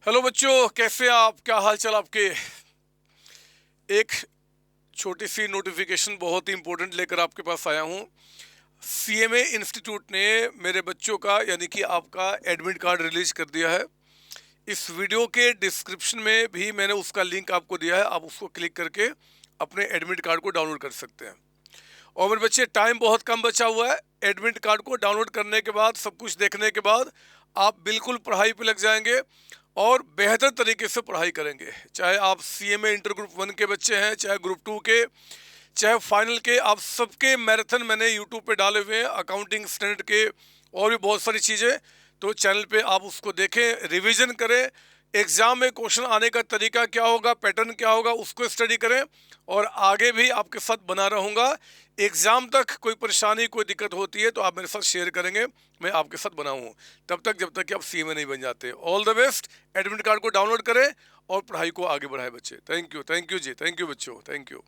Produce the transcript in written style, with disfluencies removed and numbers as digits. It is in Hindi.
हेलो बच्चों, कैसे हैं आप? क्या हाल चाल आपके? एक छोटी सी नोटिफिकेशन बहुत ही इंपॉर्टेंट लेकर आपके पास आया हूँ। सीएमए इंस्टीट्यूट ने मेरे बच्चों का यानी कि आपका एडमिट कार्ड रिलीज कर दिया है। इस वीडियो के डिस्क्रिप्शन में भी मैंने उसका लिंक आपको दिया है, आप उसको क्लिक करके अपने एडमिट कार्ड को डाउनलोड कर सकते हैं। और मेरे बच्चे, टाइम बहुत कम बचा हुआ है। एडमिट कार्ड को डाउनलोड करने के बाद, सब कुछ देखने के बाद आप बिल्कुल पढ़ाई पे लग जाएंगे और बेहतर तरीके से पढ़ाई करेंगे। चाहे आप सीएमए इंटर ग्रुप 1 के बच्चे हैं, चाहे ग्रुप 2 के, चाहे फाइनल के, आप सबके मैराथन मैंने यूट्यूब पे डाले हुए हैं, अकाउंटिंग स्टैंडर्ड के और भी बहुत सारी चीज़ें। तो चैनल पे आप उसको देखें, रिवीजन करें, एग्जाम में क्वेश्चन आने का तरीका क्या होगा, पैटर्न क्या होगा, उसको स्टडी करें। और आगे भी आपके साथ बना रहूँगा। एग्जाम तक कोई परेशानी, कोई दिक्कत होती है तो आप मेरे साथ शेयर करेंगे, मैं आपके साथ बनाऊँ तब तक, जब तक कि आप सीएमए नहीं बन जाते। All the best. Admit card को डाउनलोड करें और पढ़ाई को आगे बढ़ाएं बच्चे। Thank you ji, thank you बच्चों, थैंक यू।